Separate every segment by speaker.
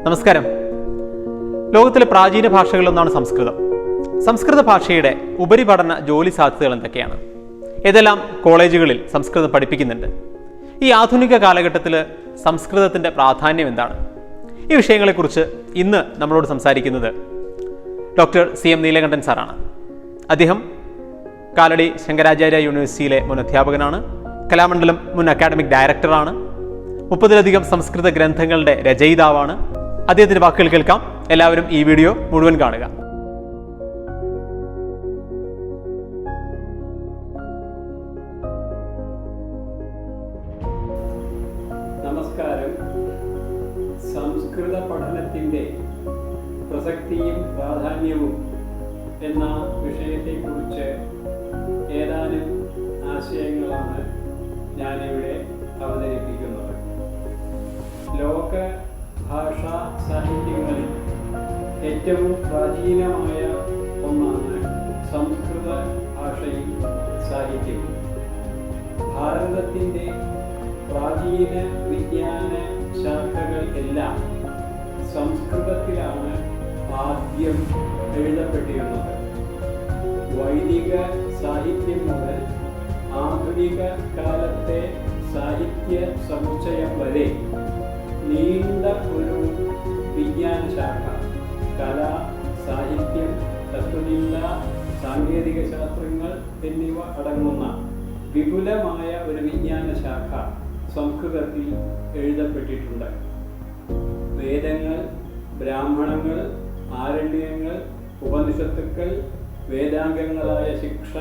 Speaker 1: നമസ്കാരം. ലോകത്തിലെ പ്രാചീന ഭാഷകളിലൊന്നാണ് സംസ്കൃതം. സംസ്കൃത ഭാഷയുടെ ഉപരിപഠന ജോലി സാധ്യതകൾ എന്തൊക്കെയാണ്? ഏതെല്ലാം കോളേജുകളിൽ സംസ്കൃതം പഠിപ്പിക്കുന്നുണ്ട്? ഈ ആധുനിക കാലഘട്ടത്തിൽ സംസ്കൃതത്തിൻ്റെ പ്രാധാന്യം എന്താണ്? ഈ വിഷയങ്ങളെക്കുറിച്ച് ഇന്ന് നമ്മളോട് സംസാരിക്കുന്നത് ഡോക്ടർ CM നീലകണ്ഠൻ സാറാണ്. അദ്ദേഹം കാലടി ശങ്കരാചാര്യ യൂണിവേഴ്സിറ്റിയിലെ മുൻ അധ്യാപകനാണ്. കലാമണ്ഡലം മുൻ അക്കാഡമിക് ഡയറക്ടറാണ്. 30-ലധികം സംസ്കൃത ഗ്രന്ഥങ്ങളുടെ രചയിതാവാണ്. അദ്ദേഹത്തിൻ്റെ വാക്കുകൾ കേൾക്കാം. എല്ലാവരും ഈ വീഡിയോ മുഴുവൻ കാണുക.
Speaker 2: നമസ്കാരം. സംസ്കൃത പഠനത്തിൻ്റെ പ്രസക്തിയും പ്രാധാന്യവും എന്ന വിഷയത്തെക്കുറിച്ച് ഏതാനും ആശയങ്ങളാണ് ഞാനിവിടെ അവതരിപ്പിക്കുന്നത്. ലോക ഭാഷാ സാഹിത്യങ്ങളിൽ ഏറ്റവും പ്രാചീനമായ ഒന്നാണ് സംസ്കൃത ഭാഷയും സാഹിത്യവും. ഭാരതത്തിൻ്റെ പ്രാചീന വിജ്ഞാന ശാഖകൾ എല്ലാം സംസ്കൃതത്തിലാണ് ആദ്യം എഴുതപ്പെട്ടിരുന്നത്. വൈദിക സാഹിത്യം മുതൽ ആധുനിക കാലത്തെ സാഹിത്യ സമുച്ചയം വരെ നീണ്ട ഒരു വിജ്ഞാന ശാഖ, കല, സാഹിത്യം, തത്വചിന്ത, സാങ്കേതിക ശാസ്ത്രങ്ങൾ എന്നിവ അടങ്ങുന്ന വിപുലമായ ഒരു വിജ്ഞാന ശാഖ സംസ്കൃതത്തിൽ എഴുതപ്പെട്ടിട്ടുണ്ട്. വേദങ്ങൾ, ബ്രാഹ്മണങ്ങൾ, ആരണ്യങ്ങൾ, ഉപനിഷത്തുക്കൾ, വേദാംഗങ്ങളായ ശിക്ഷ,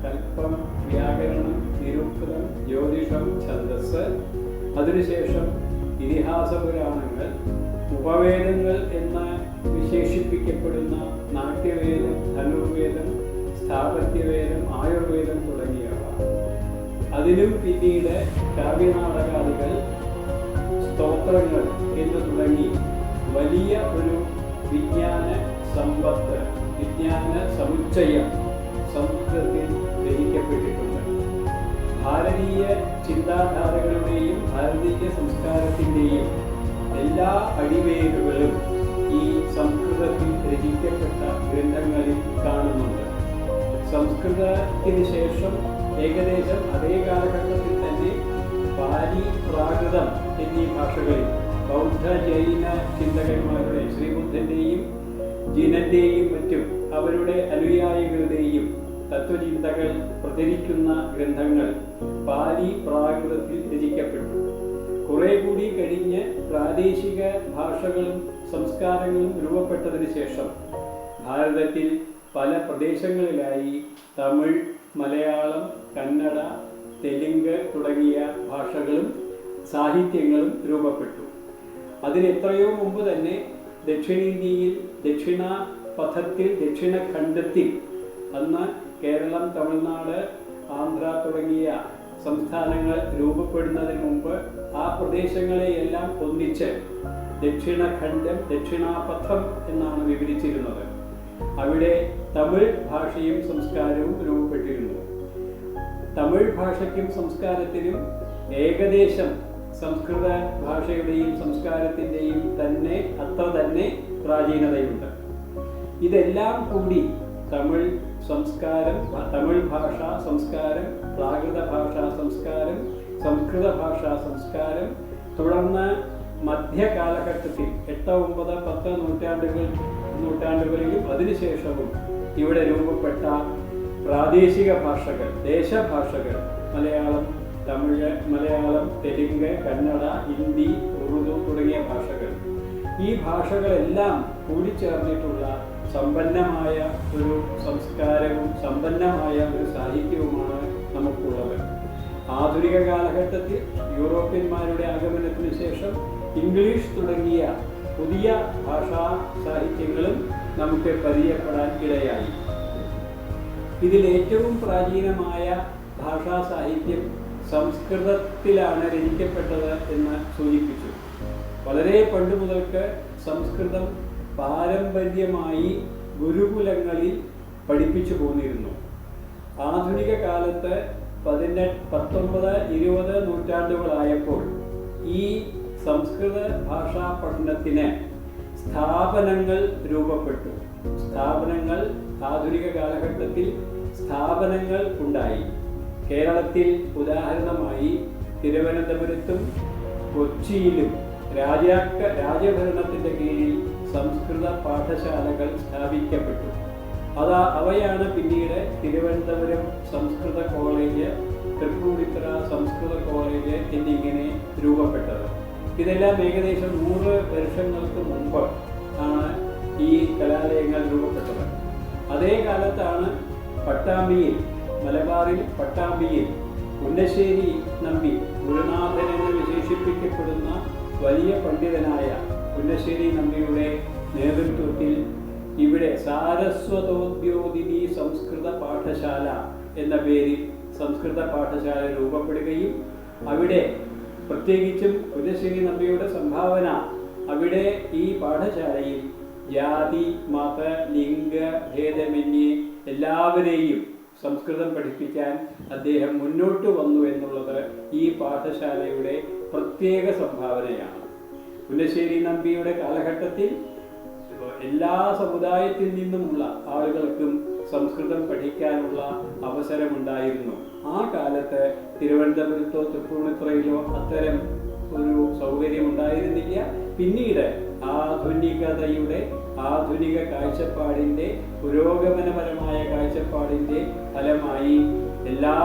Speaker 2: കൽപ്പം, വ്യാകരണം, നിരുക്തം, ജ്യോതിഷം, ഛന്ദസ്, അതിനുശേഷം ഇതിഹാസ പുരാണങ്ങൾ, ഉപവേദങ്ങൾ എന്ന് വിശേഷിപ്പിക്കപ്പെടുന്ന നാട്യവേദം, ധനുർവേദം, സ്ഥാപത്യവേദം, ആയുർവേദം തുടങ്ങിയവ, അതിനും പിന്നീട് കാവ്യനാടകാദികൾ, സ്തോത്രങ്ങൾ എന്ന് തുടങ്ങി വലിയ ഒരു വിജ്ഞാന സമ്പത്ത്, വിജ്ഞാന സമുച്ചയം സംസ്കൃതത്തിൽ രചിക്കപ്പെട്ടിട്ടുണ്ട്. ഭാരതീയ ചിന്താധാരകളുടെയും ഭാരതീയ സംസ്കാരത്തിൻ്റെയും എല്ലാ അടിവേരുകളും ഈ സംസ്കൃതത്തിൽ രചിക്കപ്പെട്ട ഗ്രന്ഥങ്ങളിൽ കാണുന്നുണ്ട്. സംസ്കൃതത്തിന് ശേഷം ഏകദേശം അതേ കാലഘട്ടത്തിൽ തന്നെ പാലി, പ്രാകൃതം എന്നീ ഭാഷകളിൽ ബൗദ്ധ ജൈന ചിന്തകന്മാരുടെ, ശ്രീബുദ്ധൻ്റെയും ജിനന്റെയും മറ്റും അവരുടെ അനുയായികളുടെയും തത്വചിന്തകൾ പ്രചരിക്കുന്ന ഗ്രന്ഥങ്ങൾ പാലി, പ്രാകൃതത്തിൽ രചിക്കപ്പെട്ടു. കുറെ കൂടി കഴിഞ്ഞ് പ്രാദേശിക ഭാഷകളും സംസ്കാരങ്ങളും രൂപപ്പെട്ടതിന് ശേഷം ഭാരതത്തിൽ പല പ്രദേശങ്ങളിലായി തമിഴ്, മലയാളം, കന്നഡ, തെലുങ്ക് തുടങ്ങിയ ഭാഷകളും സാഹിത്യങ്ങളും രൂപപ്പെട്ടു. അതിനെത്രയോ മുമ്പ് തന്നെ ദക്ഷിണേന്ത്യയിൽ, ദക്ഷിണ പഥത്തിൽ, ദക്ഷിണഖണ്ഡത്തിൽ, അന്ന് കേരളം, തമിഴ്നാട്, ആന്ധ്ര തുടങ്ങിയ സംസ്ഥാനങ്ങൾ രൂപപ്പെടുന്നതിന് മുമ്പ് ആ പ്രദേശങ്ങളെയെല്ലാം ഒന്നിച്ച് ദക്ഷിണഖണ്ഡം, ദക്ഷിണാപഥം എന്നാണ് വിവരിച്ചിരുന്നത്. അവിടെ തമിഴ് ഭാഷയും സംസ്കാരവും രൂപപ്പെട്ടിരുന്നു. തമിഴ് ഭാഷയ്ക്കും സംസ്കാരത്തിനും ഏകദേശം സംസ്കൃത ഭാഷയുടെയും സംസ്കാരത്തിൻ്റെയും അത്ര തന്നെ പ്രാചീനതയുണ്ട്. ഇതെല്ലാം കൂടി തമിഴ് സംസ്കാരം, തമിഴ് ഭാഷാ സംസ്കാരം, പ്രാകൃത ഭാഷാ സംസ്കാരം, സംസ്കൃത ഭാഷാ സംസ്കാരം, തുടർന്ന് മധ്യകാലഘട്ടത്തിൽ 8, 9, 10 നൂറ്റാണ്ടുകളിലും അതിനുശേഷവും ഇവിടെ രൂപപ്പെട്ട പ്രാദേശിക ഭാഷകൾ, ദേശഭാഷകൾ, മലയാളം, തെലുങ്ക്, കന്നഡ, ഹിന്ദി, ഉറുദു തുടങ്ങിയ ഭാഷകൾ, ഈ ഭാഷകളെല്ലാം കൂടിച്ചേർന്നിട്ടുള്ള സമ്പന്നമായ ഒരു സംസ്കാരവും സമ്പന്നമായ ഒരു സാഹിത്യവുമാണ് നമുക്കുള്ളത്. ആധുനിക കാലഘട്ടത്തിൽ യൂറോപ്യന്മാരുടെ ആഗമനത്തിന് ശേഷം ഇംഗ്ലീഷ് തുടങ്ങിയ പുതിയ ഭാഷാ സാഹിത്യങ്ങളും നമുക്ക് പരിചയപ്പെടാൻ ഇടയായി. ഇതിൽ ഏറ്റവും പ്രാചീനമായ ഭാഷാ സാഹിത്യം സംസ്കൃതത്തിലാണ് രചിക്കപ്പെട്ടത് എന്ന് സൂചിപ്പിച്ചു. വളരെ പണ്ട് മുതൽക്ക് സംസ്കൃതം പാരമ്പര്യമായി ഗുരുകുലങ്ങളിൽ പഠിപ്പിച്ചു പോന്നിരുന്നു. ആധുനിക കാലത്ത് 19, 20 നൂറ്റാണ്ടുകളായപ്പോൾ ഈ സംസ്കൃത ഭാഷാ പഠനത്തിന് സ്ഥാപനങ്ങൾ രൂപപ്പെട്ടു. സ്ഥാപനങ്ങൾ ആധുനിക കാലഘട്ടത്തിൽ സ്ഥാപനങ്ങൾ ഉണ്ടായി. കേരളത്തിൽ ഉദാഹരണമായി തിരുവനന്തപുരത്തും കൊച്ചിയിലും രാജഭരണത്തിന്റെ കീഴിൽ സംസ്കൃത പാഠശാലകൾ സ്ഥാപിക്കപ്പെട്ടു. അവയാണ് പിന്നീട് തിരുവനന്തപുരം സംസ്കൃത കോളേജ്, തൃപ്പൂണിത്തുറ സംസ്കൃത കോളേജ് എന്നിങ്ങനെ രൂപപ്പെട്ടത്. ഇതെല്ലാം ഏകദേശം 100 വർഷങ്ങൾക്ക് മുമ്പ് ആണ് ഈ കലാലയങ്ങൾ രൂപപ്പെട്ടത്. അതേ കാലത്താണ് പട്ടാമ്പിയിൽ, മലബാറിൽ പട്ടാമ്പിയിൽ പുന്നശ്ശേരി നമ്പി, ഗുരുനാഥൻ എന്ന് വിശേഷിപ്പിക്കപ്പെടുന്ന വലിയ പണ്ഡിതനായ പുന്നശ്ശേരി നമ്പിയുടെ നേതൃത്വത്തിൽ ഇവിടെ സാരസ്വതോദ്യോതിനി സംസ്കൃത പാഠശാല എന്ന പേരിൽ സംസ്കൃത പാഠശാല രൂപപ്പെടുകയും അവിടെ പ്രത്യേകിച്ചും പുന്നശ്ശേരി നമ്പിയുടെ സംഭാവന, അവിടെ ഈ പാഠശാലയിൽ ജാതി മത ലിംഗ ഭേദമന്യേ എല്ലാവരെയും സംസ്കൃതം പഠിപ്പിക്കാൻ അദ്ദേഹം മുന്നോട്ട് വന്നു എന്നുള്ളത് ഈ പാഠശാലയുടെ പ്രത്യേക സംഭാവനയാണ്. പുന്നശ്ശേരി നമ്പിയുടെ കാലഘട്ടത്തിൽ എല്ലാ സമുദായത്തിൽ നിന്നുമുള്ള ആളുകൾക്കും സംസ്കൃതം പഠിക്കാനുള്ള അവസരമുണ്ടായിരുന്നു. ആ കാലത്ത് തിരുവനന്തപുരത്തോ തൃപ്പൂണിത്തുറയിലോ അത്തരം ഒരു സൗകര്യം ഉണ്ടായിരുന്നില്ല. പിന്നീട് ആധുനിക കാഴ്ചപ്പാടിൻ്റെ, പുരോഗമനപരമായ കാഴ്ചപ്പാടിൻ്റെ ഫലമായി എല്ലാ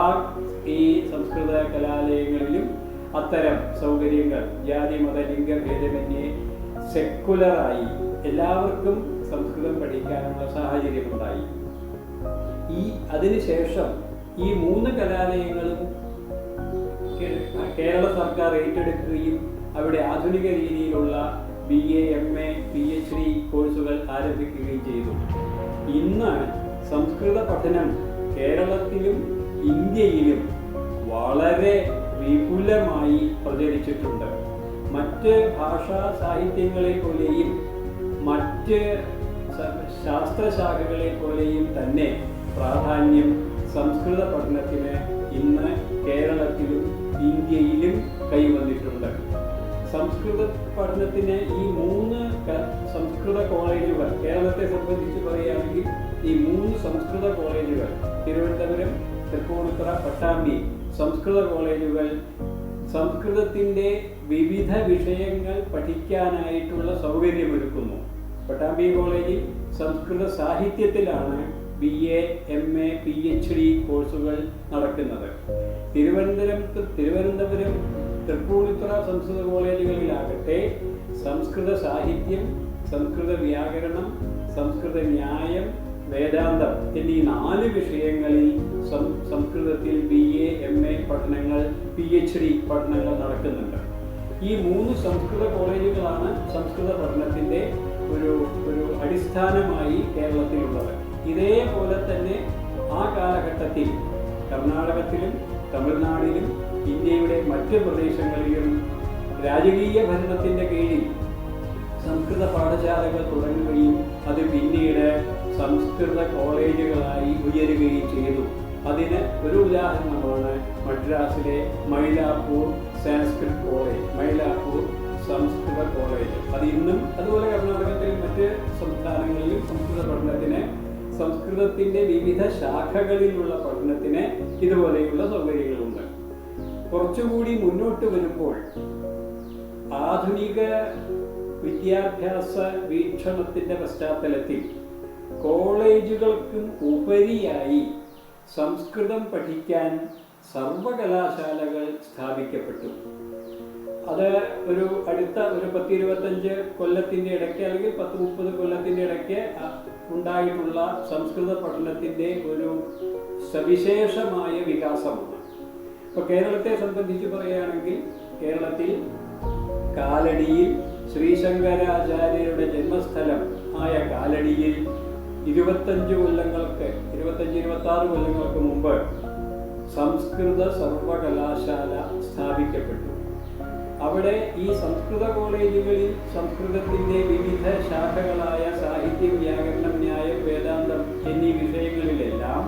Speaker 2: ഈ സംസ്കൃത കലാലയങ്ങളിലും അത്തരം സൗകര്യങ്ങൾ ജാതി മത ലിംഗ ഭേദമന്യേ സെക്കുലറായി എല്ലാവർക്കും സംസ്കൃതം പഠിക്കാനുള്ള സാഹചര്യമുണ്ടായി. അതിനുശേഷം ഈ 3 കലാലയങ്ങളും കേരള സർക്കാർ ഏറ്റെടുക്കുകയും അവിടെ ആധുനിക രീതിയിലുള്ള BA, MA, PhD കോഴ്സുകൾ ആരംഭിക്കുകയും ചെയ്തു. ഇന്ന് സംസ്കൃത പഠനം കേരളത്തിലും ഇന്ത്യയിലും വളരെ വിപുലമായി പ്രചരിച്ചിട്ടുണ്ട്. മറ്റ് ഭാഷാ സാഹിത്യങ്ങളെ പോലെയും മറ്റ് ശാസ്ത്രശാഖകളെ പോലെയും തന്നെ പ്രാധാന്യം സംസ്കൃത പഠനത്തിന് ഇന്ന് കേരളത്തിലും ഇന്ത്യയിലും കൈവന്നിട്ടുണ്ട്. സംസ്കൃത പഠനത്തിന് ഈ 3 സംസ്കൃത കോളേജുകൾ, കേരളത്തെ സംബന്ധിച്ച് പറയുകയാണെങ്കിൽ ഈ 3 സംസ്കൃത കോളേജുകൾ, തിരുവനന്തപുരം, തൃപ്പൂണിത്തുറ, പട്ടാമ്പി സംസ്കൃത കോളേജുകൾ സംസ്കൃതത്തിൻ്റെ വിവിധ വിഷയങ്ങൾ പഠിക്കാനായിട്ടുള്ള സൗകര്യമൊരുക്കുന്നു. പട്ടാമ്പി കോളേജിൽ സംസ്കൃത സാഹിത്യത്തിലാണ് BA, MA, PhD കോഴ്സുകൾ നടക്കുന്നത്. തിരുവനന്തപുരം, തൃപ്പൂണിത്തുറ സംസ്കൃത കോളേജുകളിലാകട്ടെ സംസ്കൃത സാഹിത്യം, സംസ്കൃത വ്യാകരണം, സംസ്കൃത ന്യായം, വേദാന്തം എന്നീ 4 വിഷയങ്ങളിൽ സംസ്കൃതത്തിൽ BA, MA പഠനങ്ങൾ, PhD പഠനങ്ങൾ നടക്കുന്നുണ്ട്. ഈ 3 സംസ്കൃത കോളേജുകളാണ് സംസ്കൃത പഠനത്തിൻ്റെ ഒരു അടിസ്ഥാനമായി കേരളത്തിലുള്ളത്. ഇതേപോലെ തന്നെ ആ കാലഘട്ടത്തിൽ കർണാടകത്തിലും തമിഴ്നാടിലും ഇന്ത്യയുടെ മറ്റ് പ്രദേശങ്ങളിലും രാജകീയ ഭരണത്തിൻ്റെ കീഴിൽ സംസ്കൃത പാഠശാലകൾ തുടങ്ങുകയും അത് പിന്നീട് സംസ്കൃത കോളേജുകളായി ഉയരുകയും ചെയ്തു. അതിന് ഒരു ഉദാഹരണമാണ് മദ്രാസിലെ മൈലാപ്പൂർ സാൻസ്ക്രിറ്റ് കോളേജ്, മൈലാപ്പൂർ സംസ്കൃത കോളേജ്. അത് ഇന്നും അതുപോലെ കർണാടകത്തിൽ മറ്റ് സംസ്ഥാനങ്ങളിലും സംസ്കൃതത്തിൻ്റെ വിവിധ ശാഖകളിലുള്ള പഠനത്തിന് ഇതുപോലെയുള്ള സൗകര്യങ്ങളുണ്ട്. കുറച്ചുകൂടി മുന്നോട്ട് വരുമ്പോൾ ആധുനിക വിദ്യാഭ്യാസ വീക്ഷണത്തിൻ്റെ പശ്ചാത്തലത്തിൽ കോളേജുകൾക്കും ഉപരിയായി സംസ്കൃതം പഠിക്കാൻ സർവകലാശാലകൾ സ്ഥാപിക്കപ്പെട്ടു. അത് അടുത്ത 10-25 കൊല്ലത്തിൻ്റെ ഇടയ്ക്ക് അല്ലെങ്കിൽ 10-30 കൊല്ലത്തിൻ്റെ ഇടയ്ക്ക് ഉണ്ടായിട്ടുള്ള സംസ്കൃത പഠനത്തിൻ്റെ ഒരു സവിശേഷമായ വികാസമാണ്. ഇപ്പോൾ കേരളത്തെ സംബന്ധിച്ച് പറയുകയാണെങ്കിൽ കേരളത്തിൽ കാലടിയിൽ ശ്രീശങ്കരാചാര്യരുടെ ജന്മസ്ഥലം ആയ കാലടിയിൽ 25-26 കൊല്ലങ്ങൾക്ക് മുമ്പ് സംസ്കൃത സർവകലാശാല സ്ഥാപിക്കപ്പെട്ടു. അവിടെ ഈ സംസ്കൃത കോളേജുകളിൽ സംസ്കൃതത്തിൻ്റെ വിവിധ ശാഖകളായ സാഹിത്യം, വ്യാകരണം, ന്യായം, വേദാന്തം എന്നീ വിഷയങ്ങളിലെല്ലാം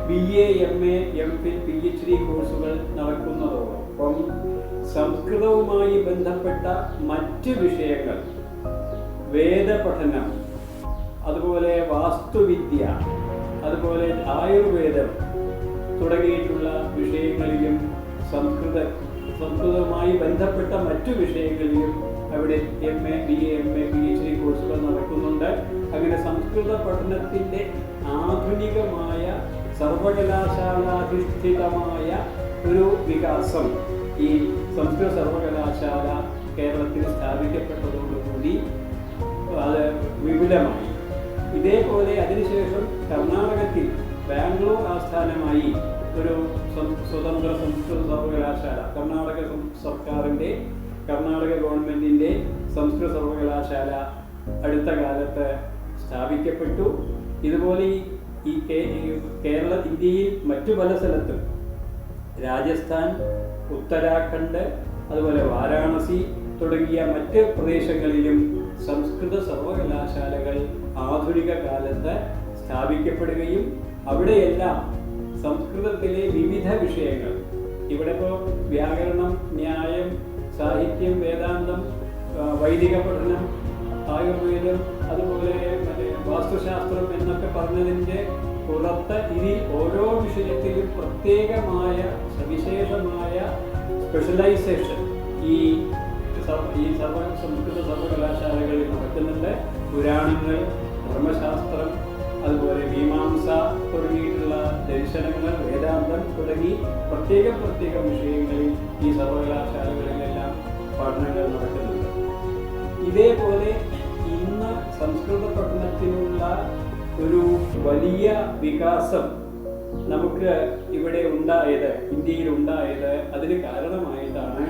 Speaker 2: BA, MA, MPhil, PhD കോഴ്സുകൾ നടക്കുന്നതോടൊപ്പം സംസ്കൃതവുമായി ബന്ധപ്പെട്ട മറ്റ് വിഷയങ്ങൾ, വേദപഠനം, അതുപോലെ വാസ്തുവിദ്യ, അതുപോലെ ആയുർവേദം തുടങ്ങിയിട്ടുള്ള വിഷയങ്ങളിലും സംസ്കൃതവുമായി ബന്ധപ്പെട്ട മറ്റു വിഷയങ്ങളിലും അവിടെ MA, BA, MA, PhD കോഴ്സുകൾ നടക്കുന്നുണ്ട്. അങ്ങനെ സംസ്കൃത പഠനത്തിൻ്റെ ആധുനികമായ സർവകലാശാലാധിഷ്ഠിതമായ ഒരു വികാസം ഈ സംസ്കൃത സർവകലാശാല കേരളത്തിൽ സ്ഥാപിക്കപ്പെട്ടതോടുകൂടി അത് വിപുലമായി. ഇതേപോലെ അതിനുശേഷം കർണാടകത്തിൽ ബാംഗ്ലൂർ ആസ്ഥാനമായി ഒരു സ്വതന്ത്ര സംസ്കൃത സർവകലാശാല കർണാടക ഗവൺമെൻറ്റിൻ്റെ സംസ്കൃത സർവകലാശാല അടുത്ത കാലത്ത് സ്ഥാപിക്കപ്പെട്ടു. ഇതുപോലെ ഈ ഇന്ത്യയിൽ മറ്റു പല സ്ഥലത്തും രാജസ്ഥാൻ, ഉത്തരാഖണ്ഡ്, അതുപോലെ വാരാണസി തുടങ്ങിയ മറ്റ് പ്രദേശങ്ങളിലും സംസ്കൃത സർവകലാശാലകൾ ആധുനിക കാലത്ത് സ്ഥാപിക്കപ്പെടുകയും അവിടെയെല്ലാം സംസ്കൃതത്തിലെ വിവിധ വിഷയങ്ങൾ, ഇവിടെ ഇപ്പോൾ വ്യാകരണം, ന്യായം, സാഹിത്യം, വേദാന്തം, വൈദിക പഠനം, ആയുർവേദം, അതുപോലെ വാസ്തുശാസ്ത്രം എന്നൊക്കെ പറഞ്ഞതിൻ്റെ പുറത്ത് ഇതിൽ ഓരോ വിഷയത്തിലും പ്രത്യേകമായ സവിശേഷമായ സ്പെഷ്യലൈസേഷൻ ഈ സംസ്കൃത സർവകലാശാലകളിൽ നടക്കുന്നുണ്ട്. പുരാണങ്ങൾ, ധർമ്മശാസ്ത്രം, അതുപോലെ മീമാംസ തുടങ്ങിയിട്ടുള്ള ദർശനങ്ങൾ, വേദാന്തം തുടങ്ങി പ്രത്യേക വിഷയങ്ങളിൽ ഈ സർവകലാശാലകളിലെല്ലാം പഠനങ്ങൾ നടക്കുന്നുണ്ട്. ഇതേപോലെ ഇന്ന് സംസ്കൃത പഠനത്തിനുള്ള ഒരു വലിയ വികാസം നമുക്ക് ഇവിടെ ഉണ്ടായത്, ഇന്ത്യയിൽ ഉണ്ടായത്, അതിന് കാരണമായിട്ടാണ്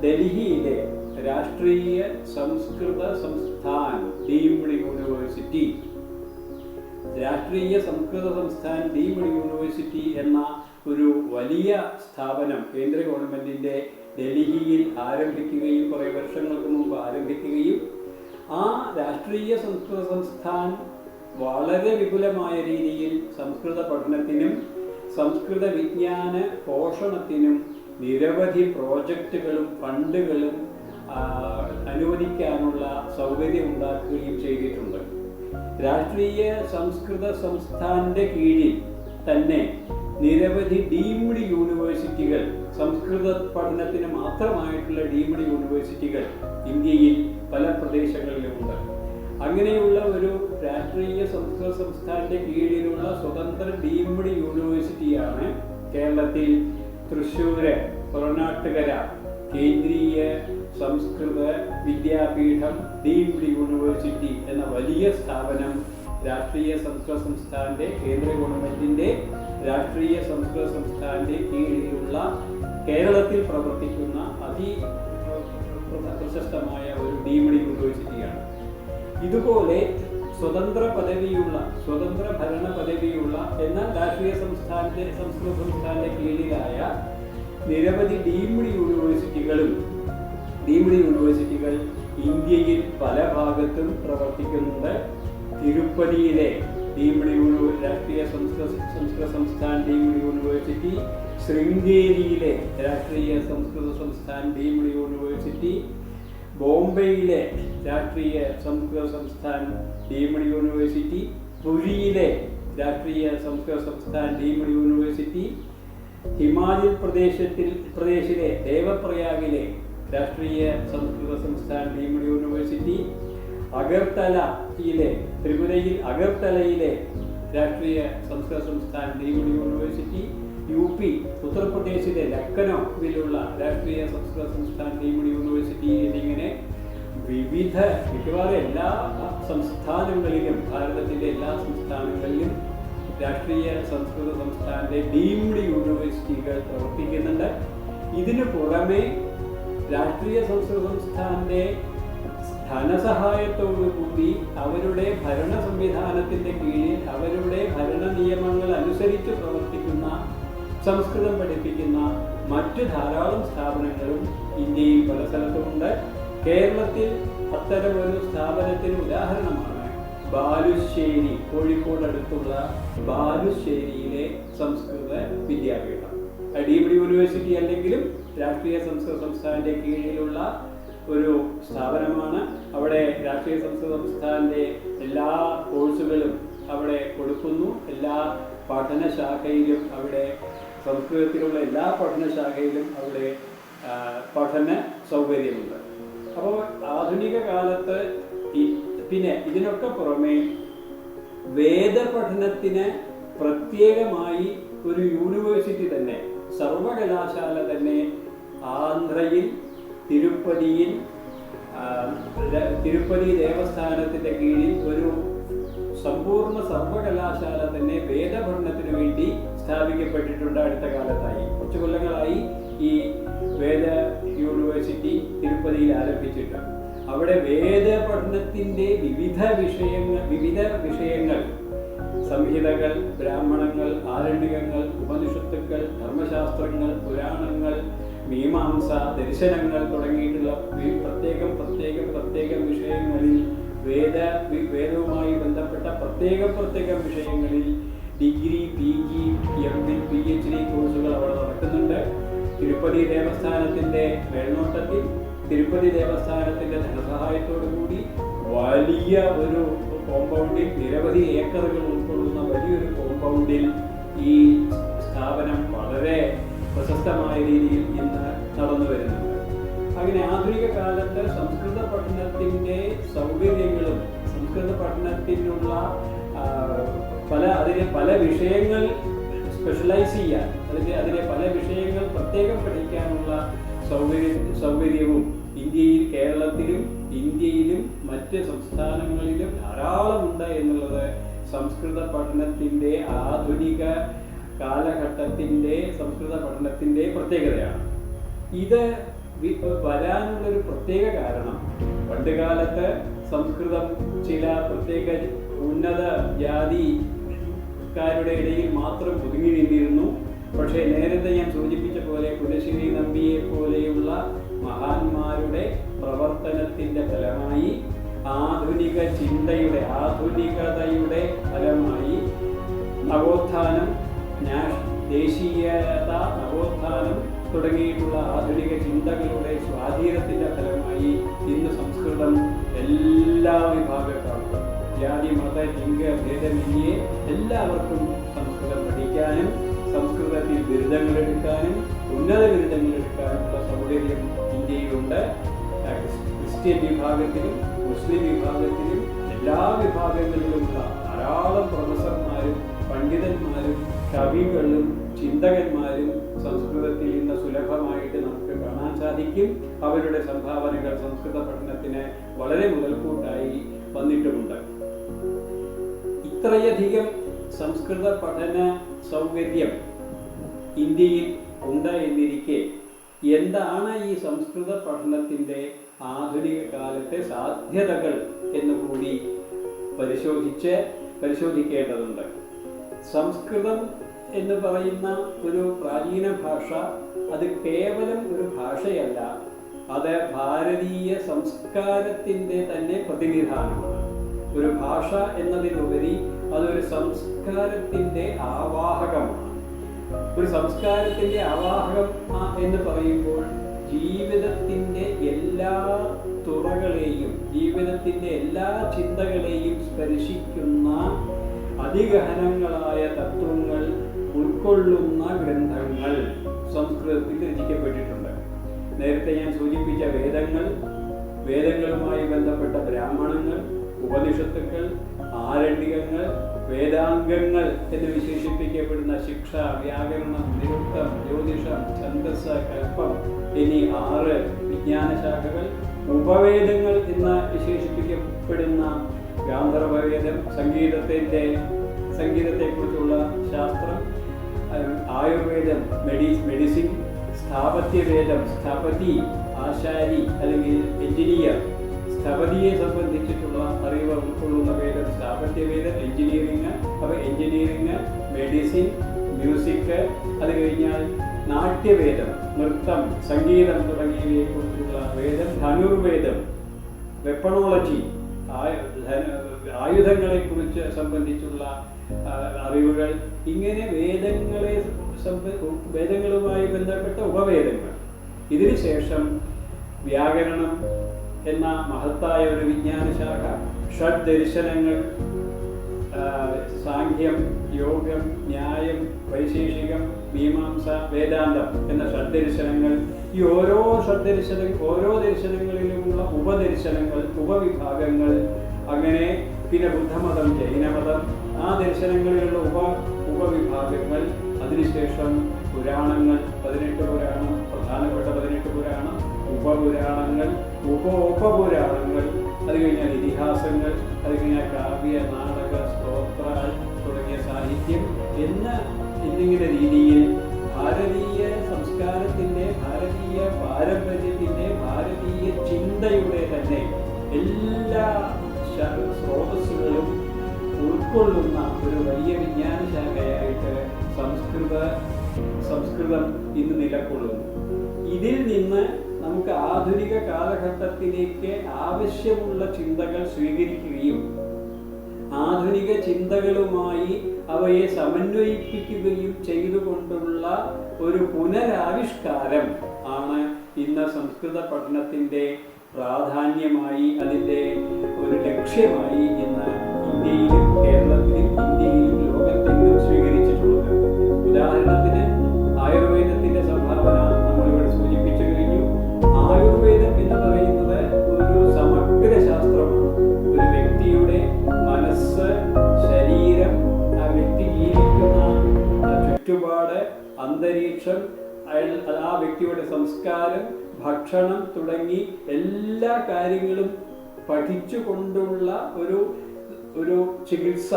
Speaker 2: ഡൽഹിയിലെ രാഷ്ട്രീയ സംസ്കൃത സംസ്ഥാൻ ഡീംഡ് യൂണിവേഴ്സിറ്റി, രാഷ്ട്രീയ സംസ്കൃത സംസ്ഥാൻ ഡീംഡ് യൂണിവേഴ്സിറ്റി എന്ന ഒരു വലിയ സ്ഥാപനം കേന്ദ്ര ഗവൺമെൻറ്റിൻ്റെ ഡൽഹിയിൽ ആരംഭിക്കുകയും കുറേ വർഷങ്ങൾക്ക് മുമ്പ് ആരംഭിക്കുകയും ആ രാഷ്ട്രീയ സംസ്കൃത സംസ്ഥാൻ വളരെ വിപുലമായ രീതിയിൽ സംസ്കൃത പഠനത്തിനും സംസ്കൃത വിജ്ഞാന പോഷണത്തിനും നിരവധി പ്രോജക്റ്റുകളും ഫണ്ടുകളും അനുവദിക്കാനുള്ള സൗകര്യം ഉണ്ടാക്കുകയും ചെയ്തിട്ടുണ്ട്. രാഷ്ട്രീയ സംസ്കൃത സംസ്ഥാന്റെ കീഴിൽ തന്നെ നിരവധി ഡീംഡ് യൂണിവേഴ്സിറ്റികൾ, സംസ്കൃത പഠനത്തിന് മാത്രമായിട്ടുള്ള ഡീംഡ് യൂണിവേഴ്സിറ്റികൾ ഇന്ത്യയിൽ പല പ്രദേശങ്ങളിലുമുണ്ട്. അങ്ങനെയുള്ള ഒരു രാഷ്ട്രീയ സംസ്കൃത സംസ്ഥാന്റെ കീഴിലുള്ള സ്വതന്ത്ര ഡീംഡ് യൂണിവേഴ്സിറ്റിയാണ് കേരളത്തിൽ തൃശ്ശൂര് പുറനാട്ടുകര കേന്ദ്രീയ സംസ്കൃത വിദ്യാപീഠം ഡീംഡ് യൂണിവേഴ്സിറ്റി എന്ന വലിയ സ്ഥാപനം രാഷ്ട്രീയ സംസ്കൃത സംസ്ഥാന്റെ കേന്ദ്ര ഗവൺമെന്റിന്റെ രാഷ്ട്രീയ സംസ്കൃത സംസ്ഥാന്റെ കീഴിലുള്ള കേരളത്തിൽ പ്രവർത്തിക്കുന്ന പ്രശസ്തമായ ഒരു ഡീംഡ് യൂണിവേഴ്സിറ്റിയാണ്. ഇതുപോലെ സ്വതന്ത്ര ഭരണ പദവിയുള്ള എന്നാൽ രാഷ്ട്രീയ സംസ്കൃത സംസ്ഥാന്റെ കീഴിലായ നിരവധി ഡീംഡ് യൂണിവേഴ്സിറ്റികൾ ഇന്ത്യയിൽ പല ഭാഗത്തും പ്രവർത്തിക്കുന്നുണ്ട്. തിരുപ്പതിയിലെ രാഷ്ട്രീയ സംസ്കൃത സംസ്ഥാൻ ഡീംഡ് യൂണിവേഴ്സിറ്റി, ശൃംഗേരിയിലെ രാഷ്ട്രീയ സംസ്കൃത സംസ്ഥാൻ ഡീംഡ് യൂണിവേഴ്സിറ്റി, ബോംബെയിലെ രാഷ്ട്രീയ സംസ്കൃത സംസ്ഥാൻ ഡീംഡ് യൂണിവേഴ്സിറ്റി, പുരിയിലെ രാഷ്ട്രീയ സംസ്കൃത സംസ്ഥാൻ ഡീംഡ് യൂണിവേഴ്സിറ്റി, ഹിമാചൽ പ്രദേശിലെ ദേവപ്രയാഗിലെ രാഷ്ട്രീയ സംസ്കൃത സംസ്ഥാൻ ഡീംഡ് യൂണിവേഴ്സിറ്റി, ത്രിപുരയിൽ അഗർത്തലയിലെ രാഷ്ട്രീയ സംസ്കൃത സംസ്ഥാൻ ഡീംഡ് യൂണിവേഴ്സിറ്റി, UP ഉത്തർപ്രദേശിലെ ലക്നൌവിലുള്ള രാഷ്ട്രീയ സംസ്കൃത സംസ്ഥാൻ ഡീംഡ് യൂണിവേഴ്സിറ്റി എന്നിങ്ങനെ മിക്കവാറും എല്ലാ സംസ്ഥാനങ്ങളിലും, ഭാരതത്തിലെ എല്ലാ സംസ്ഥാനങ്ങളിലും രാഷ്ട്രീയ സംസ്കൃത സംസ്ഥാന്റെ ഡീംഡ് യൂണിവേഴ്സിറ്റികൾ പ്രവർത്തിക്കുന്നുണ്ട്. ഇതിനു പുറമെ രാഷ്ട്രീയ സംസ്കൃത സംസ്ഥാന്റെ ധനസഹായത്തോടുകൂടി അവരുടെ ഭരണ സംവിധാനത്തിന്റെ കീഴിൽ അവരുടെ ഭരണ നിയമങ്ങൾ അനുസരിച്ച് പ്രവർത്തിക്കുന്ന, സംസ്കൃതം പഠിപ്പിക്കുന്ന മറ്റു ധാരാളം സ്ഥാപനങ്ങളും ഇന്ത്യയിൽ പല സ്ഥലത്തുമുണ്ട്. കേരളത്തിൽ അത്തരമൊരു സ്ഥാപനത്തിന് ഉദാഹരണമാണ് ബാലുശ്ശേരി, കോഴിക്കോട് അടുത്തുള്ള ബാലുശ്ശേരിയിലെ സംസ്കൃത വിദ്യാപീഠം. ഡീംഡ് യൂണിവേഴ്സിറ്റി അല്ലെങ്കിലും രാഷ്ട്രീയ സംസ്കൃത സംസ്ഥാനത്തിന്റെ കീഴിലുള്ള ഒരു സ്ഥാപനമാണ്. അവിടെ രാഷ്ട്രീയ സംസ്കൃത സംസ്ഥാനത്തെ എല്ലാ കോഴ്സുകളും അവിടെ കൊടുക്കുന്നു. എല്ലാ പഠനശാഖയിലും അവിടെ സംസ്കൃതത്തിലുള്ള എല്ലാ പഠനശാഖയിലും അവിടെ പഠന സൗകര്യമുണ്ട്. അപ്പോൾ ആധുനിക കാലത്ത് പിന്നെ ഇതിനൊക്കെ പുറമെ വേദപഠനത്തിന് പ്രത്യേകമായി ഒരു യൂണിവേഴ്സിറ്റി തന്നെ, സർവകലാശാല തന്നെ ആന്ധ്രയിൽ തിരുപ്പതി ദേവസ്ഥാനത്തിൻ്റെ കീഴിൽ ഒരു സമ്പൂർണ്ണ സർവകലാശാല തന്നെ വേദപഠനത്തിന് വേണ്ടി സ്ഥാപിക്കപ്പെട്ടിട്ടുണ്ട്. അടുത്ത കാലത്തായി, കുറച്ച് കൊല്ലങ്ങളായി ഈ വേദ യൂണിവേഴ്സിറ്റി തിരുപ്പതിയിൽ ആരംഭിച്ചിട്ട് അവിടെ വേദപഠനത്തിൻ്റെ വിവിധ വിഷയങ്ങൾ സംഹിതകൾ, ബ്രാഹ്മണങ്ങൾ, ആരണ്യകങ്ങൾ, ഉപനിഷത്തുക്കൾ, ധർമ്മശാസ്ത്രങ്ങൾ, പുരാണങ്ങൾ, മീമാംസ, ദർശനങ്ങൾ തുടങ്ങിയിട്ടുള്ള പ്രത്യേകം വിഷയങ്ങളിൽ വേദവുമായി ബന്ധപ്പെട്ട പ്രത്യേകം വിഷയങ്ങളിൽ ഡിഗ്രി, PG, MPhil, PhD കോഴ്സുകൾ അവിടെ നടക്കുന്നുണ്ട്. തിരുപ്പതി ദേവസ്ഥാനത്തിൻ്റെ മേൽനോട്ടത്തിൽ, തിരുപ്പതി ദേവസ്ഥാനത്തിൻ്റെ ധനസഹായത്തോടു കൂടി വലിയ ഒരു കോമ്പൗണ്ടിൽ, നിരവധി ഏക്കറുകൾ ഉൾക്കൊള്ളുന്ന വലിയൊരു കോമ്പൗണ്ടിൽ ഈ സ്ഥാപനം വളരെ പ്രശസ്തമായ രീതിയിൽ ഇന്ന് നടന്നു വരുന്നുണ്ട്. അങ്ങനെ ആധുനിക കാലത്ത് സംസ്കൃത പഠനത്തിൻ്റെ സൗകര്യങ്ങളും സംസ്കൃത പഠനത്തിനുള്ള അതിലെ പല വിഷയങ്ങൾ സ്പെഷ്യലൈസ് ചെയ്യാൻ, അതിലെ പല വിഷയങ്ങൾ പ്രത്യേകം പഠിക്കാനുള്ള സൗകര്യവും കേരളത്തിലും ഇന്ത്യയിലും മറ്റ് സംസ്ഥാനങ്ങളിലും ധാരാളമുണ്ട് എന്നുള്ളത് സംസ്കൃത പഠനത്തിൻ്റെ ആധുനിക കാലഘട്ടത്തിൻ്റെ സംസ്കൃത പഠനത്തിൻ്റെ പ്രത്യേകതയാണ്. ഇത് വരാനുള്ളൊരു പ്രത്യേക കാരണം, പണ്ടുകാലത്ത് സംസ്കൃതം ചില പ്രത്യേക ഉന്നത ജാതിക്കാരുടെ ഇടയിൽ മാത്രം ഒതുങ്ങി നിന്നിരുന്നു. പക്ഷേ നേരത്തെ ഞാൻ സൂചിപ്പിച്ച പോലെ കുലശ്ശേരി നമ്പിയെ പോലെയുള്ള മഹാന്മാരുടെ പ്രവർത്തനത്തിൻ്റെ ഫലമായി, ആധുനികതയുടെ ഫലമായി നവോത്ഥാനം, ദേശീയത നവോത്ഥാനം തുടങ്ങിയിട്ടുള്ള ആധുനിക ചിന്തകളുടെ സ്വാധീനത്തിൻ്റെ ഫലമായി ഇന്ന് സംസ്കൃതം എല്ലാ വിഭാഗക്കാർക്കും, ജാതി, മത, ലിംഗ ഭേദമന്യേ എല്ലാവർക്കും സംസ്കൃതം പഠിക്കാനും സംസ്കൃതത്തിൽ ബിരുദങ്ങൾ എടുക്കാനും ഉന്നത ബിരുദങ്ങൾ എടുക്കാനുമുള്ള സൗകര്യം ഇന്ത്യയിലുണ്ട്. ക്രിസ്ത്യൻ വിഭാഗത്തിലും മുസ്ലിം വിഭാഗത്തിലും എല്ലാ വിഭാഗങ്ങളിലുമുള്ള ധാരാളം പ്രൊഫസർമാരും പണ്ഡിതന്മാരും കവികളും ചിന്തകന്മാരും സംസ്കൃതത്തിൽ ഇന്ന് സുലഭമായിട്ട് നമുക്ക് കാണാൻ സാധിക്കും. അവരുടെ സംഭാവനകൾ സംസ്കൃത പഠനത്തിന് വളരെ മുതൽക്കൂട്ടായി വന്നിട്ടുമുണ്ട്. ഇത്രയധികം സംസ്കൃത പഠന സൗകര്യം ഇന്ത്യയിൽ ഉണ്ട് എന്നിരിക്കെ എന്താണ് ഈ സംസ്കൃത പഠനത്തിൻ്റെ ആധുനിക കാലത്തെ സാധ്യതകൾ എന്നുകൂടി പരിശോധിക്കേണ്ടതുണ്ട്. സംസ്കൃതം എന്ന് പറയുന്ന ഒരു പ്രാചീന ഭാഷ അത് കേവലം ഒരു ഭാഷയല്ല, അത് ഭാരതീയ സംസ്കാരത്തിൻ്റെ തന്നെ പ്രതിനിധാനമാണ്. ഒരു ഭാഷ എന്നതിലുപരി അതൊരു സംസ്കാരത്തിൻ്റെ ആവാഹകമാണ്. ഒരു സംസ്കാരത്തിൻ്റെ ആവാഹകം എന്ന് പറയുമ്പോൾ ജീവിതത്തിൻ്റെ എല്ലാ തുറകളെയും ജീവിതത്തിൻ്റെ എല്ലാ ചിന്തകളെയും സ്പർശിക്കുന്ന അതിഗഹനങ്ങളായ തത്വങ്ങൾ ഉൾക്കൊള്ളുന്ന ഗ്രന്ഥങ്ങൾ സംസ്കൃതത്തിൽ രചിക്കപ്പെട്ടിട്ടുണ്ട്. നേരത്തെ ഞാൻ സൂചിപ്പിച്ച വേദങ്ങളുമായി ബന്ധപ്പെട്ട ബ്രാഹ്മണങ്ങൾ, ഉപനിഷത്തുക്കൾ, ആരണ്യകങ്ങൾ, വേദാംഗങ്ങൾ എന്ന് വിശേഷിപ്പിക്കപ്പെടുന്ന ശിക്ഷ, വ്യാകരണം, നിരുക്തം, ജ്യോതിഷം, ഛന്ദസ്, കൽപ്പം എന്നീ 6 വിജ്ഞാനശാഖകൾ, ഉപവേദങ്ങൾ എന്ന് വിശേഷിപ്പിക്കപ്പെടുന്ന ഗാന്ധർവവേദം, സംഗീതത്തെക്കുറിച്ചുള്ള ശാസ്ത്രം, ആയുർവേദം, മെഡിസിൻ, സ്ഥാപത്യവേദം, സ്ഥപതി, ആശാരി അല്ലെങ്കിൽ എഞ്ചിനീയർ, സ്ഥപതിയെ സംബന്ധിച്ചിട്ടുള്ള അറിവ് ഉൾക്കൊള്ളുന്ന വേദം സ്ഥാപത്യവേദം, എഞ്ചിനീയറിംഗ്, അപ്പോൾ എഞ്ചിനീയറിംഗ്, മെഡിസിൻ, മ്യൂസിക്, അത് കഴിഞ്ഞാൽ നാട്യവേദം, നൃത്തം, സംഗീതം തുടങ്ങിയവയെക്കുറിച്ചുള്ള വേദം, ധനുർവേദം, വെപ്പണോളജി, ആയുധങ്ങളെക്കുറിച്ച് സംബന്ധിച്ചുള്ള അറിവുകൾ, ഇങ്ങനെ വേദങ്ങളുമായി ബന്ധപ്പെട്ട ഉപവേദങ്ങൾ. ഇതിനുശേഷം വ്യാകരണം എന്ന മഹത്തായ ഒരു വിജ്ഞാനശാഖ, ഷഡ് ദർശനങ്ങൾ, സാഖ്യം, യോഗം, ന്യായം, വൈശേഷികം, മീമാംസ, വേദാന്തം എന്ന ഷഡ്ദർശനങ്ങൾ. ഈ ഓരോ ദർശനങ്ങളിലുമുള്ള ഉപദർശനങ്ങൾ, ഉപവിഭാഗങ്ങൾ, അങ്ങനെ പിന്നെ ബുദ്ധമതം, ജൈനമതം, ആ ദർശനങ്ങളിലുള്ള ഉപവിഭാഗങ്ങൾ, അതിനുശേഷം പുരാണങ്ങൾ, 18 പുരാണം, പ്രധാനപ്പെട്ട 18 പുരാണം, ഉപപുരാണങ്ങൾ, ഉപപുരാണങ്ങൾ, അത് കഴിഞ്ഞാൽ ഇതിഹാസങ്ങൾ, അത് കഴിഞ്ഞാൽ കാവ്യ, നാടക, സ്തോത്ര തുടങ്ങിയ സാഹിത്യം എന്നിങ്ങനെ രീതിയിൽ ഭാരതീയ സംസ്കാരത്തിൻ്റെ, ഭാരതീയ പാരമ്പര്യത്തിൻ്റെ, ഭാരതീയ ചിന്തയുടെ തന്നെ എല്ലാ സ്രോതസ്സുകളും ഉൾക്കൊള്ളുന്ന ഒരു വലിയ വിജ്ഞാനശാഖയായിട്ട് സംസ്കൃതം ഇന്ന് നിലകൊള്ളുന്നു. ഇതിൽ നിന്ന് നമുക്ക് ആധുനിക കാലഘട്ടത്തിലേക്ക് ആവശ്യമുള്ള ചിന്തകൾ സ്വീകരിക്കുകയും ആധുനിക ചിന്തകളുമായി അവയെ സമന്വയിപ്പിക്കുകയും ചെയ്തുകൊണ്ടുള്ള ഒരു പുനരാവിഷ്കാരം ആണ് ഇന്ന് സംസ്കൃത പഠനത്തിൻ്റെ പ്രാധാന്യമായി, അതിൻ്റെ ഒരു ലക്ഷ്യമായി ഇന്ന് ഇന്ത്യയിലും കേരളത്തിലും ഇന്ത്യയിലും ലോകത്തെങ്ങും സ്വീകരിച്ചിട്ടുള്ളത്. ഉദാഹരണത്തിന് ആയുർവേദത്തിൻ്റെ സംഭാവന നമ്മളിവിടെ സൂചിപ്പിച്ചു കഴിഞ്ഞു. ആയുർവേദം എന്ന് പറയുന്നത് ഒരു സമഗ്ര ശാസ്ത്രമാണ്. ഒരു വ്യക്തിയുടെ മനസ്സ്, ശരീരം, ആ വ്യക്തി ജീവിക്കുന്ന ചുറ്റുപാട്, അന്തരീക്ഷം, ആ വ്യക്തിയുടെ സംസ്കാരം, ഭക്ഷണം തുടങ്ങി എല്ലാ കാര്യങ്ങളും പഠിച്ചുകൊണ്ടുള്ള ഒരു ചികിത്സ.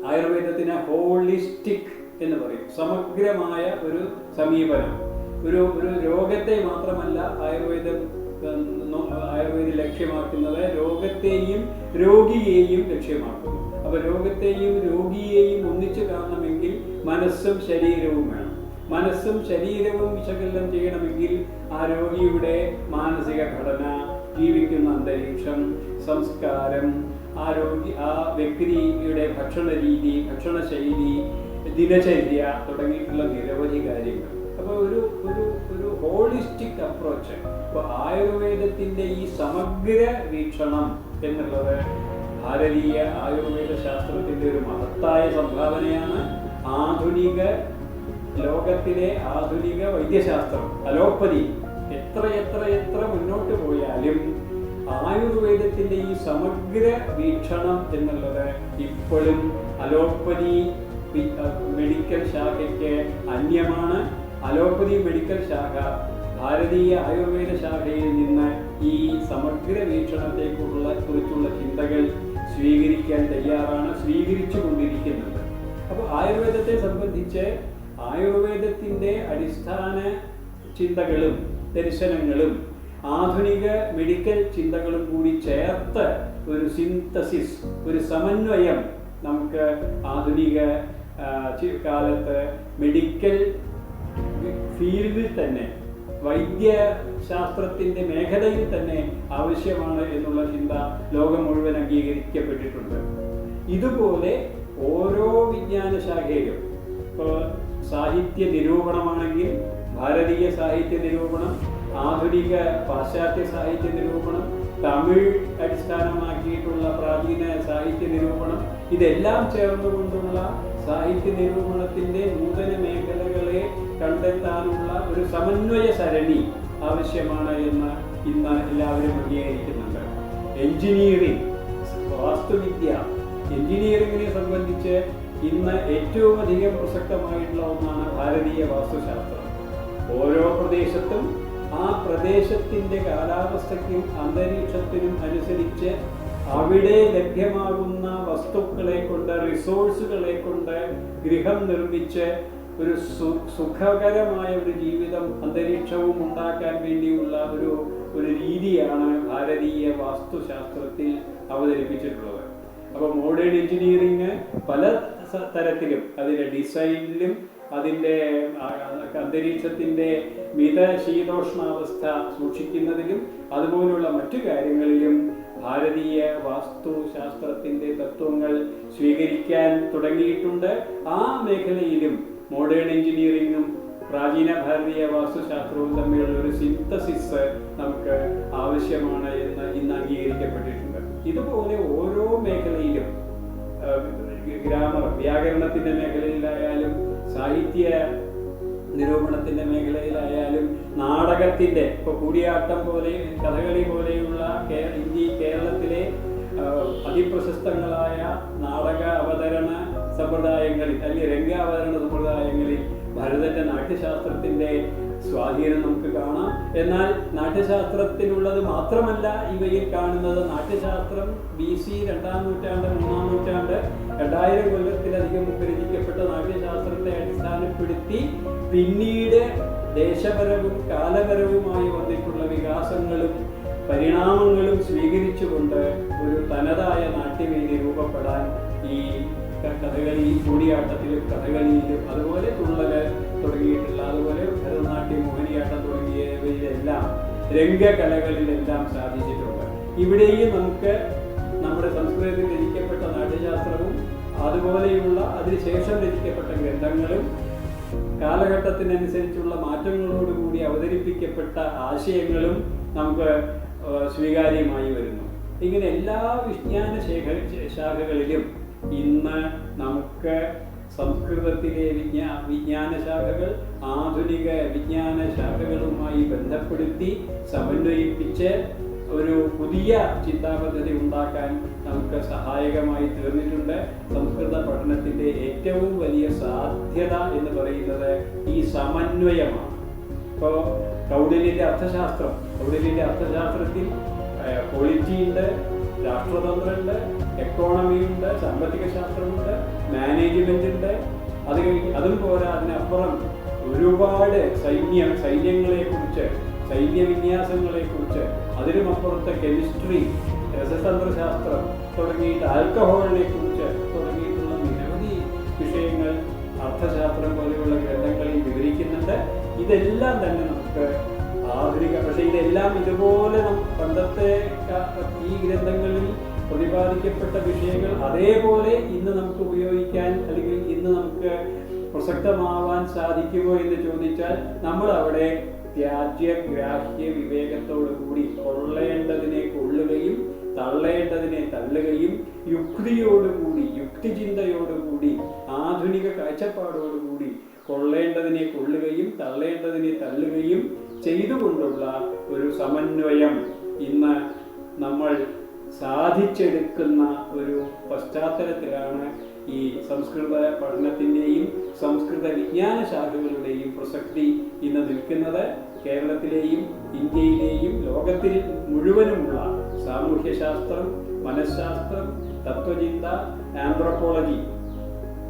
Speaker 2: ആയുർവേദത്തിന് ഹോളിസ്റ്റിക് എന്ന് പറയും, സമഗ്രമായ ഒരു സമീപനം. ഒരു രോഗത്തെ മാത്രമല്ല ആയുർവേദം ലക്ഷ്യമാക്കുന്നത്, രോഗത്തെയും രോഗിയെയും ലക്ഷ്യമാക്കുന്നു. അപ്പൊ രോഗത്തെയും രോഗിയെയും ഒന്നിച്ചു കാണണമെങ്കിൽ മനസ്സും ശരീരവും വേണം. മനസ്സും ശരീരവും വിശകലനം ചെയ്യണമെങ്കിൽ ആ രോഗിയുടെ മാനസിക ഘടന, ജീവിക്കുന്ന അന്തരീക്ഷം, സംസ്കാരം, ആ വ്യക്തിയുടെ ഭക്ഷണ രീതി, ഭക്ഷണശൈലി, ദിനചര്യ തുടങ്ങിയിട്ടുള്ള നിരവധി കാര്യങ്ങൾ. അപ്പോൾ ഒരു ഹോളിസ്റ്റിക് അപ്രോച്ച്. അപ്പോൾ ആയുർവേദത്തിൻ്റെ ഈ സമഗ്ര വീക്ഷണം എന്നുള്ളത് ഭാരതീയ ആയുർവേദ ശാസ്ത്രത്തിൻ്റെ ഒരു മഹത്തായ സംഭാവനയാണ്. ലോകത്തിലെ ആധുനിക വൈദ്യശാസ്ത്രം, അലോപ്പതി എത്ര മുന്നോട്ട് പോയാലും ആയുർവേദത്തിൻ്റെ ഈ സമഗ്ര വീക്ഷണം എന്നുള്ളത് ഇപ്പോഴും അലോപ്പതി മെഡിക്കൽ ശാഖയ്ക്ക് അന്യമാണ്. അലോപ്പതി മെഡിക്കൽ ശാഖ ഭാരതീയ ആയുർവേദ ശാഖയിൽ നിന്ന് ഈ സമഗ്ര വീക്ഷണത്തെക്കുറിച്ചുള്ള ചിന്തകൾ സ്വീകരിക്കാൻ തയ്യാറാണ്, സ്വീകരിച്ചു കൊണ്ടിരിക്കുന്നുണ്ട്. അപ്പോൾ ആയുർവേദത്തെ സംബന്ധിച്ച് ആയുർവേദത്തിൻ്റെ അടിസ്ഥാന ചിന്തകളും ദർശനങ്ങളും ആധുനിക മെഡിക്കൽ ചിന്തകളും കൂടി ചേർത്ത് ഒരു സിന്തസിസ്, ഒരു സമന്വയം നമുക്ക് ആധുനിക കാലത്ത് മെഡിക്കൽ ഫീൽഡിൽ തന്നെ, വൈദ്യശാസ്ത്രത്തിൻ്റെ മേഖലയിൽ തന്നെ ആവശ്യമാണ് എന്നുള്ള ചിന്ത ലോകം മുഴുവൻ അംഗീകരിക്കപ്പെട്ടിട്ടുണ്ട്. ഇതുപോലെ ഓരോ വിജ്ഞാന ശാഖയിലും, ഇപ്പോൾ സാഹിത്യ നിരൂപണമാണെങ്കിൽ ഭാരതീയ സാഹിത്യ നിരൂപണം, ആധുനിക പാശ്ചാത്യ സാഹിത്യ നിരൂപണം, തമിഴ് അടിസ്ഥാനമാക്കിയിട്ടുള്ള പ്രാചീന സാഹിത്യ നിരൂപണം, ഇതെല്ലാം ചേർന്നുകൊണ്ടുള്ള സാഹിത്യ നിരൂപണത്തിൻ്റെ നൂതന മേഖലകളെ കണ്ടെത്താനുള്ള ഒരു സമന്വയ സരണി ആവശ്യമാണ് എന്ന് ഇന്ന് എല്ലാവരും അംഗീകരിക്കുന്നുണ്ട്. എഞ്ചിനീയറിംഗ്, വാസ്തുവിദ്യ, എഞ്ചിനീയറിംഗിനെ സംബന്ധിച്ച് ഇന്ന് ഏറ്റവും അധികം പ്രസക്തമായിട്ടുള്ള ഒന്നാണ് ഭാരതീയ വാസ്തുശാസ്ത്രം. ഓരോ പ്രദേശത്തും ആ പ്രദേശത്തിൻ്റെ കാലാവസ്ഥയ്ക്കും അന്തരീക്ഷത്തിനും അനുസരിച്ച് അവിടെ ലഭ്യമാകുന്ന വസ്തുക്കളെ കൊണ്ട്, റിസോഴ്സുകളെ കൊണ്ട് ഗൃഹം നിർമ്മിച്ച് ഒരു സുഖകരമായ ഒരു ജീവിതം, അന്തരീക്ഷവും ഉണ്ടാക്കാൻ വേണ്ടിയുള്ള ഒരു രീതിയാണ് ഭാരതീയ വാസ്തുശാസ്ത്രത്തിൽ അവതരിപ്പിച്ചിട്ടുള്ളത്. അപ്പോൾ മോഡേൺ എഞ്ചിനീയറിംഗ് പല തരത്തിലും, അതിൻ്റെ ഡിസൈനിലും അതിൻ്റെ അന്തരീക്ഷത്തിൻ്റെ മിതശീതോഷ്ണാവസ്ഥ സൂക്ഷിക്കുന്നതിലും അതുപോലുള്ള മറ്റു കാര്യങ്ങളിലും ഭാരതീയ വാസ്തുശാസ്ത്രത്തിൻ്റെ തത്വങ്ങൾ സ്വീകരിക്കാൻ തുടങ്ങിയിട്ടുണ്ട്. ആ മേഖലയിലും മോഡേൺ എഞ്ചിനീയറിംഗും പ്രാചീന ഭാരതീയ വാസ്തുശാസ്ത്രവും തമ്മിലുള്ള ഒരു സിന്തസിസ് നമുക്ക് ആവശ്യമാണ് എന്ന് ഇന്ന് അംഗീകരിക്കപ്പെട്ടിട്ടുണ്ട്. ഇതുപോലെ ഓരോ മേഖലയിലും ഗ്രാമർ, വ്യാകരണത്തിന്റെ മേഖലയിലായാലും സാഹിത്യ നിരൂപണത്തിന്റെ മേഖലയിലായാലും നാടകത്തിന്റെ, ഇപ്പോൾ കൂടിയാട്ടം പോലെ കഥകളി പോലെയുള്ള കേരളത്തിലെ അതിപ്രശസ്തങ്ങളായ നാടക അവതരണ സമ്പ്രദായങ്ങളിൽ അല്ലെങ്കിൽ രംഗാവതരണ സമ്പ്രദായങ്ങളിൽ ഭരതന്റെ നാട്യശാസ്ത്രത്തിന്റെ സ്വാധീനം നമുക്ക് കാണാം. എന്നാൽ നാട്യശാസ്ത്രത്തിനുള്ളത് മാത്രമല്ല ഇവയിൽ കാണുന്നത്. നാട്യശാസ്ത്രം BC 2-ാം നൂറ്റാണ്ട് 3-ാം നൂറ്റാണ്ട് 2000 കൊല്ലത്തിലധികം മുമ്പ് രചിക്കപ്പെട്ട നാട്യശാസ്ത്രത്തെ അടിസ്ഥാനപ്പെടുത്തി പിന്നീട് ദേശപരവും കാലപരവുമായി വന്നിട്ടുള്ള വികാസങ്ങളും പരിണാമങ്ങളും സ്വീകരിച്ചുകൊണ്ട് ഒരു തനതായ നാട്യവേദി രൂപപ്പെടാൻ ഈ കഥകളി, കൂടിയാട്ടത്തിലും കഥകളിയിലും അതുപോലെ തുള്ളല് തുടങ്ങിയിട്ടുള്ള, അതുപോലെ ഭരതനാട്യം, മോഹിനിയാട്ടം തുടങ്ങിയവയിലെല്ലാം രംഗകലകളിലെല്ലാം സാധിച്ചിട്ടുണ്ട്. ഇവിടെയും നമുക്ക് നമ്മുടെ സംസ്കൃതത്തിൽ രചിക്കപ്പെട്ട നാട്യശാസ്ത്രവും അതുപോലെയുള്ള അതിനുശേഷം രചിക്കപ്പെട്ട ഗ്രന്ഥങ്ങളും കാലഘട്ടത്തിനനുസരിച്ചുള്ള മാറ്റങ്ങളോടുകൂടി അവതരിപ്പിക്കപ്പെട്ട ആശയങ്ങളും നമുക്ക് സ്വീകാര്യമായി വരുന്നു. ഇങ്ങനെ എല്ലാ വിജ്ഞാന ശാഖകളിലും ഇന്ന് നമുക്ക് സംസ്കൃതത്തിലെ വിജ്ഞാന ശാഖകൾ ആധുനിക വിജ്ഞാന ശാഖകളുമായി ബന്ധപ്പെടുത്തി സമന്വയിപ്പിച്ച് ഒരു പുതിയ ചിന്താപദ്ധതി ഉണ്ടാക്കാൻ നമുക്ക് സഹായകമായി തീർന്നിട്ടുണ്ട്. സംസ്കൃത പഠനത്തിൻ്റെ ഏറ്റവും വലിയ സാധ്യത എന്ന് പറയുന്നത് ഈ സമന്വയമാണ്. ഇപ്പോൾ കൗടില്യൻ്റെ അർത്ഥശാസ്ത്രത്തിൽ പൊളിറ്റി ഉണ്ട്, രാഷ്ട്രതന്ത്രമുണ്ട്, എക്കോണമി ഉണ്ട്, സാമ്പത്തിക ശാസ്ത്രമുണ്ട്, മാനേജ്മെന്റ് ഉണ്ട്. അതും പോരാ, അതിനപ്പുറം ഒരുപാട് സൈന്യങ്ങളെക്കുറിച്ച്, സൈന്യവിന്യാസങ്ങളെക്കുറിച്ച്, അതിനുമപ്പുറത്തെ കെമിസ്ട്രി, രസതന്ത്രശാസ്ത്രം തുടങ്ങിയിട്ട് ആൽക്കഹോളിനെ കുറിച്ച് തുടങ്ങിയിട്ടുള്ള നിരവധി വിഷയങ്ങൾ അർത്ഥശാസ്ത്രം പോലെയുള്ള ഗ്രന്ഥങ്ങളിൽ വിവരിക്കുന്നുണ്ട്. ഇതെല്ലാം തന്നെ നമുക്ക് ആധുനിക, പക്ഷേ ഇതെല്ലാം ഇതുപോലെ പണ്ടത്തെ ഈ ഗ്രന്ഥങ്ങളിൽ പ്രതിപാദിക്കപ്പെട്ട വിഷയങ്ങൾ അതേപോലെ ഇന്ന് നമുക്ക് ഉപയോഗിക്കാൻ അല്ലെങ്കിൽ ഇന്ന് നമുക്ക് പ്രസക്തമാവാൻ സാധിക്കുമോ എന്ന് ചോദിച്ചാൽ നമ്മൾ അവിടെ ത്യാജ്യഗ്രാഹ്യ വിവേകത്തോടു കൂടി കൊള്ളേണ്ടതിനെ കൊള്ളുകയും തള്ളേണ്ടതിനെ തള്ളുകയും യുക്തിയോടുകൂടി, യുക്തിചിന്തയോടുകൂടി, ആധുനിക കാഴ്ചപ്പാടോടുകൂടി കൊള്ളേണ്ടതിനെ കൊള്ളുകയും തള്ളേണ്ടതിനെ തള്ളുകയും ചെയ്തുകൊണ്ടുള്ള ഒരു സമന്വയം ഇന്ന് നമ്മൾ സാധിച്ചെടുക്കുന്ന ഒരു പശ്ചാത്തലത്തിലാണ് ഈ സംസ്കൃത പഠനത്തിൻ്റെയും സംസ്കൃത വിജ്ഞാന ശാഖകളുടെയും പ്രസക്തി ഇന്ന് നിൽക്കുന്നത്. കേരളത്തിലെയും ഇന്ത്യയിലെയും ലോകത്തിൽ മുഴുവനുമുള്ള സാമൂഹ്യശാസ്ത്രം, മനഃശാസ്ത്രം, തത്വചിന്ത, ആന്ത്രോപോളജി,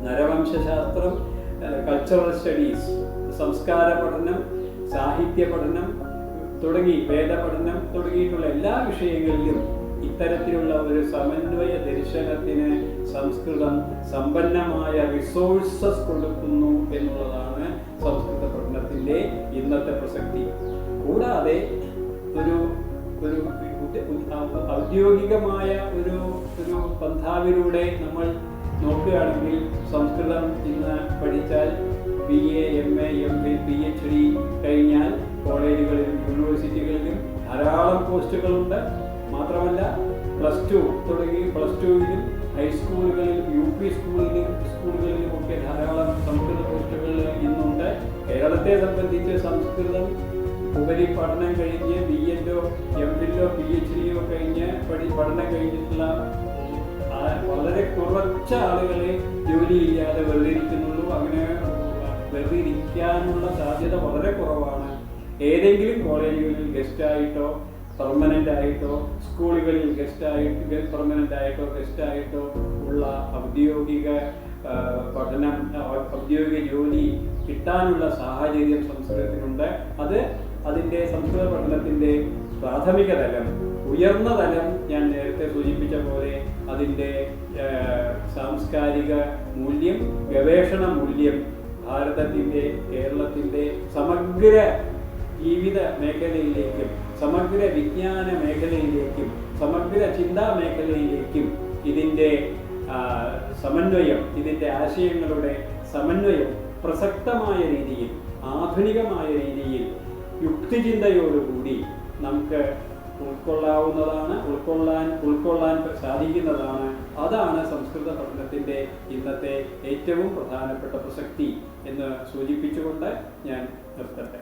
Speaker 2: നരവംശശാസ്ത്രം, കൾച്ചറൽ സ്റ്റഡീസ്, സംസ്കാര പഠനം, സാഹിത്യ പഠനം തുടങ്ങി വേദപഠനം തുടങ്ങിയിട്ടുള്ള എല്ലാ വിഷയങ്ങളിലും ഇത്തരത്തിലുള്ള ഒരു സമന്വയ ദർശനത്തിന് സംസ്കൃതം സമ്പന്നമായ റിസോഴ്സസ് കൊടുക്കുന്നു എന്നുള്ളതാണ് സംസ്കൃത പഠനത്തിൻ്റെ ഇന്നത്തെ പ്രസക്തി. കൂടാതെ ഒരു ഔദ്യോഗികമായ ഒരു പന്ഥാവിലൂടെ നമ്മൾ നോക്കുകയാണെങ്കിൽ സംസ്കൃതം ഇന്ന് പഠിച്ചാൽ BA, MA, MPhil, PhD കഴിഞ്ഞാൽ കോളേജുകളിലും യൂണിവേഴ്സിറ്റികളിലും ധാരാളം പോസ്റ്റുകളുണ്ട്. മാത്രമല്ല +2-ലും ഹൈസ്കൂളുകളിലും UP സ്കൂളുകളിലും ഒക്കെ ധാരാളം സംസ്കൃത പോസ്റ്റുകൾ ഇന്നുണ്ട്. കേരളത്തെ സംബന്ധിച്ച് സംസ്കൃതം ഉപരിപഠനം കഴിഞ്ഞ് BEdോ MPhilോ PhDയോ കഴിഞ്ഞ് പഠനം കഴിഞ്ഞിട്ടുള്ള വളരെ കുറച്ച് ആളുകളെ ജോലിയില്ലാതെ വെറുതെ ഇരിക്കുന്നുള്ളൂ. അങ്ങനെ വെറുതെ ഇരിക്കാനുള്ള സാധ്യത വളരെ കുറവാണ്. ഏതെങ്കിലും കോളേജുകളിൽ ഗസ്റ്റായിട്ടോ പെർമനൻ്റ് ആയിട്ടോ, സ്കൂളുകളിൽ പെർമനൻ്റ് ആയിട്ടോ ഗസ്റ്റായിട്ടോ ഉള്ള ഔദ്യോഗിക പഠനം, ഔദ്യോഗിക ജോലി കിട്ടാനുള്ള സാഹചര്യം സംസ്കൃതത്തിനുണ്ട്. അതിൻ്റെ സംസ്കൃത പഠനത്തിൻ്റെ പ്രാഥമിക തലം, ഉയർന്ന തലം ഞാൻ നേരത്തെ സൂചിപ്പിച്ച പോലെ അതിൻ്റെ സാംസ്കാരിക മൂല്യം, ഗവേഷണ മൂല്യം ഭാരതത്തിൻ്റെ, കേരളത്തിൻ്റെ സമഗ്ര ജീവിത മേഖലയിലേക്കും സമഗ്ര വിജ്ഞാന മേഖലയിലേക്കും സമഗ്ര ചിന്താ മേഖലയിലേക്കും ഇതിൻ്റെ സമന്വയം, ഇതിൻ്റെ ആശയങ്ങളുടെ സമന്വയം പ്രസക്തമായ രീതിയിൽ ആധുനികമായ രീതിയിൽ യുക്തിചിന്തയോടുകൂടി നമുക്ക് ഉൾക്കൊള്ളാൻ സാധിക്കുന്നതാണ്. അതാണ് സംസ്കൃത പഠനത്തിൻ്റെ ഇന്നത്തെ ഏറ്റവും പ്രധാനപ്പെട്ട പ്രസക്തി എന്ന് സൂചിപ്പിച്ചുകൊണ്ട് ഞാൻ നിർത്തട്ടെ.